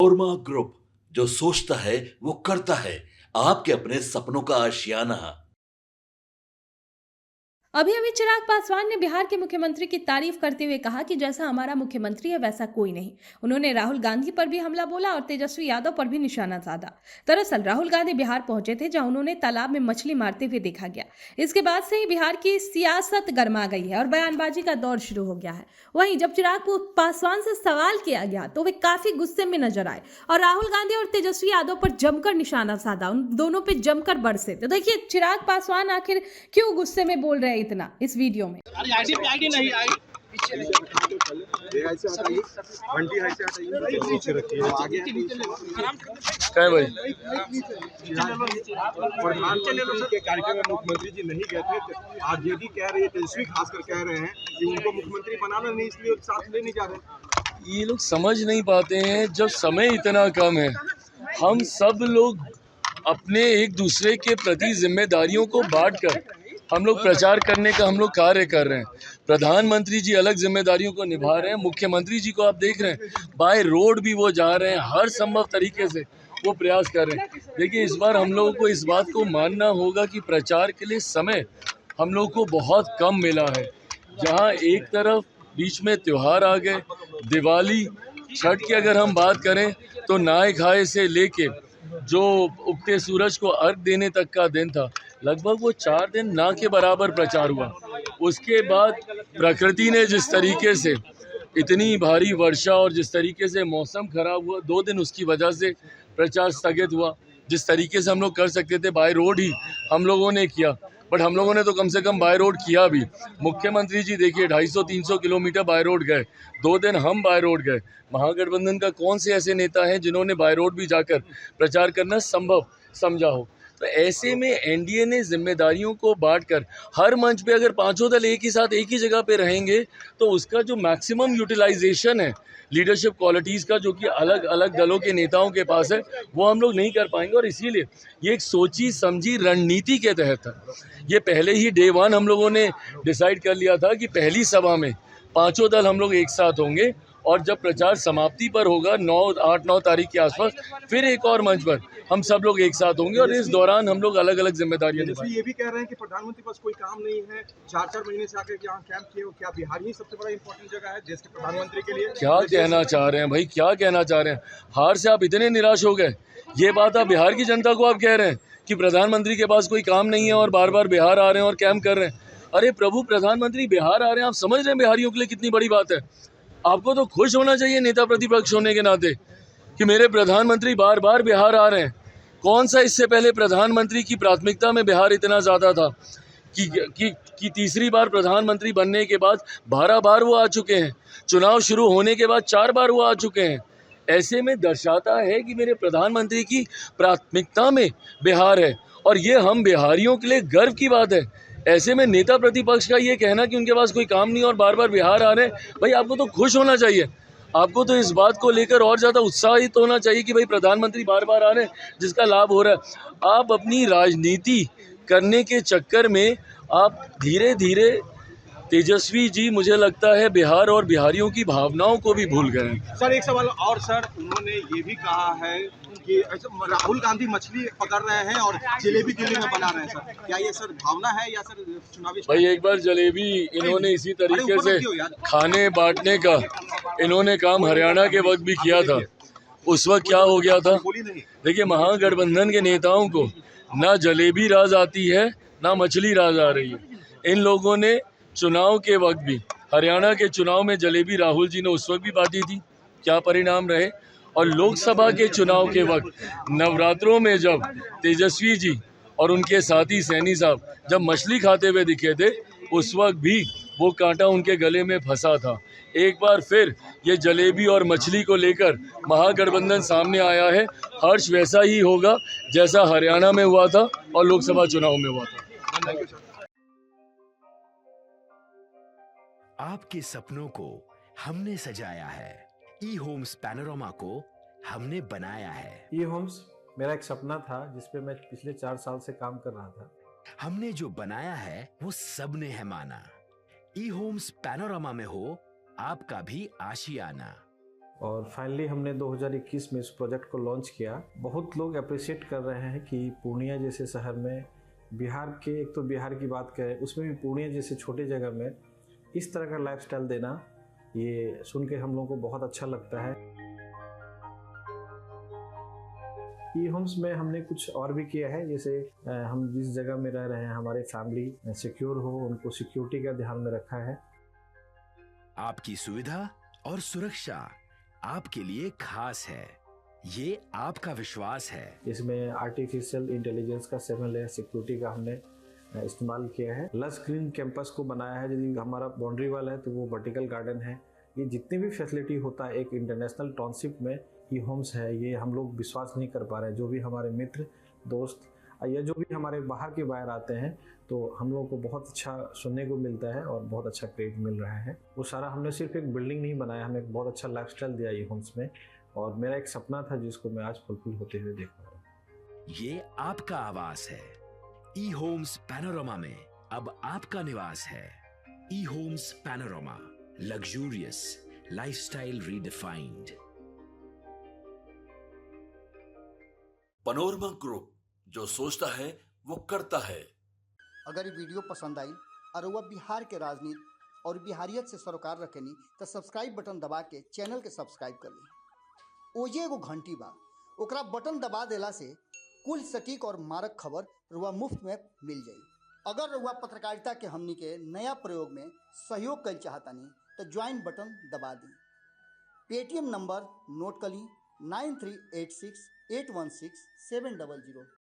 Korma group, जो सोचता है वो करता है। आपके अपने सपनों का आशियाना। अभी अभी चिराग पासवान ने बिहार के मुख्यमंत्री की तारीफ करते हुए कहा कि जैसा हमारा मुख्यमंत्री है वैसा कोई नहीं। उन्होंने राहुल गांधी पर भी हमला बोला और तेजस्वी यादव पर भी निशाना साधा। दरअसल राहुल गांधी बिहार पहुंचे थे, जहां उन्होंने तालाब में मछली मारते हुए देखा गया। इसके बाद से ही बिहार की सियासत गर्मा गई है और बयानबाजी का दौर शुरू हो गया है। वहीं जब चिराग पासवान से सवाल किया गया तो वे काफी गुस्से में नजर आए और राहुल गांधी और तेजस्वी यादव पर जमकर निशाना साधा, उन दोनों पे जमकर बरसे। तो देखिए चिराग पासवान आखिर क्यों गुस्से में बोल रहे हैं इतना इस वीडियो में। आईडी नहीं आई पीछे ऐसे हटाइए घंटी ऐसे हटाइए नीचे रखिए आगे क्या है भाई? प्रधानमंत्री के कार्यक्रम में मुख्यमंत्री जी नहीं गए थे। आरजेडी कह रही है, तेजस्वी खासकर कह रहे हैं कि उनको मुख्यमंत्री बनाना नहीं, इसलिए साथ ले नहीं जा रहे। ये लोग समझ नहीं पाते हैं जब समय इतना कम है। हम सब लोग अपने एक दूसरे के प्रति जिम्मेदारियों को बांटकर हम लोग प्रचार करने का हम लोग कार्य कर रहे हैं। प्रधानमंत्री जी अलग जिम्मेदारियों को निभा रहे हैं, मुख्यमंत्री जी को आप देख रहे हैं बाय रोड भी वो जा रहे हैं, हर संभव तरीके से वो प्रयास कर रहे हैं। देखिए इस बार हम लोगों को इस बात को मानना होगा कि प्रचार के लिए समय हम लोग को बहुत कम मिला है। जहाँ एक तरफ बीच में त्यौहार आ गए, दिवाली, छठ की अगर हम बात करें तो नहाए खाए से लेके जो उगते सूरज को अर्घ देने तक का दिन था, लगभग वो 4 दिन ना के बराबर प्रचार हुआ। उसके बाद प्रकृति ने जिस तरीके से इतनी भारी वर्षा और जिस तरीके से मौसम खराब हुआ, 2 दिन उसकी वजह से प्रचार स्थगित हुआ। जिस तरीके से हम लोग कर सकते थे बाय रोड ही हम लोगों ने किया, बट हम लोगों ने तो कम से कम बाय रोड किया भी। मुख्यमंत्री जी देखिए 250-300 किलोमीटर बाय रोड गए, 2 दिन हम बाय रोड गए। महागठबंधन का कौन से ऐसे नेता हैं जिन्होंने बाय रोड भी जाकर प्रचार करना संभव समझा हो? तो ऐसे में एनडीए ने जिम्मेदारियों को बांटकर हर मंच पे अगर पांचों दल एक ही साथ एक ही जगह पे रहेंगे तो उसका जो मैक्सिमम यूटिलाइजेशन है लीडरशिप क्वालिटीज़ का, जो कि अलग अलग दलों के नेताओं के पास है, वो हम लोग नहीं कर पाएंगे। और इसीलिए ये एक सोची समझी रणनीति के तहत है। ये पहले ही डे 1 हम लोगों ने डिसाइड कर लिया था कि पहली सभा में पांचों दल हम लोग एक साथ होंगे और जब प्रचार समाप्ति पर होगा 8-9 तारीख के आसपास फिर एक और मंच पर हम सब लोग एक साथ होंगे और इस दौरान हम लोग अलग अलग जिम्मेदारियां निभाएंगे। ये भी कह रहे हैं कि प्रधानमंत्री पास कोई काम नहीं है, 4-4 महीने से आकर यहाँ कैंप किए हो। क्या बिहार ही सबसे बड़ा इंपॉर्टेंट जगह है देश के प्रधानमंत्री के लिए? क्या कहना चाह रहे हैं भाई, क्या कहना चाह रहे हैं? हार से आप इतने निराश हो गए? ये बात आप बिहार की जनता को आप कह रहे हैं कि प्रधानमंत्री के पास कोई काम नहीं है और बार बार बिहार आ रहे हैं और कैंप कर रहे हैं? अरे प्रभु, प्रधानमंत्री बिहार आ रहे हैं, आप समझ रहे हैं बिहारियों के लिए कितनी बड़ी बात है? आपको तो खुश होना चाहिए नेता प्रतिपक्ष होने के नाते कि मेरे प्रधानमंत्री बार बार बिहार आ रहे हैं। कौन सा इससे पहले प्रधानमंत्री की प्राथमिकता में बिहार इतना ज़्यादा था कि तीसरी बार प्रधानमंत्री बनने के बाद 12 बार वो आ चुके हैं, चुनाव शुरू होने के बाद 4 बार वो आ चुके हैं। ऐसे में दर्शाता है कि मेरे प्रधानमंत्री की प्राथमिकता में बिहार है और ये हम बिहारियों के लिए गर्व की बात है। ऐसे में नेता प्रतिपक्ष का ये कहना कि उनके पास कोई काम नहीं और बार बार बिहार आ रहे हैं, भाई आपको तो खुश होना चाहिए। आपको तो इस बात को लेकर और ज़्यादा उत्साहित होना चाहिए कि भाई प्रधानमंत्री बार बार आ रहे हैं जिसका लाभ हो रहा है। आप अपनी राजनीति करने के चक्कर में आप धीरे धीरे, तेजस्वी जी, मुझे लगता है बिहार और बिहारियों की भावनाओं को भी भूल गए हैं। सर एक सवाल और सर, उन्होंने ये भी कहा है कि राहुल गांधी मछली पकड़ रहे हैं और जलेबी दिल्ली में बना रहे हैं। सर क्या ये सर भावना है या सर चुनावी? भाई एक बार जलेबी इन्होंने इसी तरीके से खाने बांटने का इन्होंने काम हरियाणा के वक्त भी किया था। उस वक्त क्या हो गया था? देखिए महागठबंधन के नेताओं को ना जलेबी राज आती है ना मछली राज आ रही है। इन लोगों ने चुनाव के वक्त भी, हरियाणा के चुनाव में जलेबी राहुल जी ने उस वक्त भी बांटी थी, क्या परिणाम रहे? और लोकसभा के चुनाव के वक्त नवरात्रों में जब तेजस्वी जी और उनके साथी सैनी साहब जब मछली खाते हुए दिखे थे, उस वक्त भी वो कांटा उनके गले में फंसा था। एक बार फिर ये जलेबी और मछली को लेकर महागठबंधन सामने आया है। हर्ष वैसा ही होगा जैसा हरियाणा में हुआ था और लोकसभा चुनाव में हुआ था। आपके सपनों को हमने सजाया है, ई होम्स पैनोरामा को हमने बनाया है। ई होम्स मेरा एक सपना था जिस पे मैं पिछले 4 साल से काम कर रहा था। हमने जो बनाया है वो सबने है माना। ई होम्स पैनोरामा में हो आपका भी आशियाना। और फाइनली हमने 2021 में इस प्रोजेक्ट को लॉन्च किया। बहुत लोग अप्रिशिएट कर रहे हैं कि पूर्णिया जैसे शहर में बिहार के, एक तो बिहार की बात करें उसमें भी पूर्णिया जैसे छोटे जगह में इस तरह का लाइफस्टाइल देना, ये सुन के हम लोगों को बहुत अच्छा लगता है। ई होम्स में हमने कुछ और भी किया है, जैसे हम जिस जगह में रह रहे हैं हमारे फैमिली सिक्योर हो, उनको सिक्योरिटी का ध्यान में रखा है। आपकी सुविधा और सुरक्षा आपके लिए खास है, ये आपका विश्वास है। इसमें आर्टिफिशियल इंटेलिजेंस का 7 लेयर सिक्योरिटी का हमने इस्तेमाल किया है। लस ग्रीन कैंपस को बनाया है, यदि हमारा बाउंड्री वाल है तो वो वर्टिकल गार्डन है। ये जितनी भी फैसिलिटी होता है एक इंटरनेशनल टाउनशिप में ई होम्स है, ये हम लोग विश्वास नहीं कर पा रहे हैं। जो भी हमारे मित्र दोस्त या जो भी हमारे बाहर के बाहर आते हैं तो हम लोगों को बहुत अच्छा सुनने को मिलता है और बहुत अच्छा क्रेडिट मिल रहा है। वो सारा हमने सिर्फ एक बिल्डिंग नहीं बनाया, हमें एक बहुत अच्छा लाइफस्टाइल दिया ई होम्स में, और मेरा एक सपना था जिसको मैं आज फुलफिल होते हुए देख रहा हूँ। ये आपका आवास है। ई होम्स पैनोरामा में अब आपका निवास है। E Homes Panorama, luxurious lifestyle redefined. Panorama group, जो सोचता है वो करता है। अगर ये वीडियो पसंद आई और वह बिहार के राजनीति और बिहारियत से सरोकार रखेनी तो सब्सक्राइब बटन दबा के चैनल के सब्सक्राइब कर ली। ओजे एगो घंटी बा, ओकरा बटन दबा देला से कुल सटीक और मारक खबर रुआ मुफ्त में मिल जाई। अगर रुआ पत्रकारिता के हमनी के नया प्रयोग में सहयोग कर चाहतानी तो ज्वाइन बटन दबा दी। पेटीएम नंबर नोट कर ली 9386816700।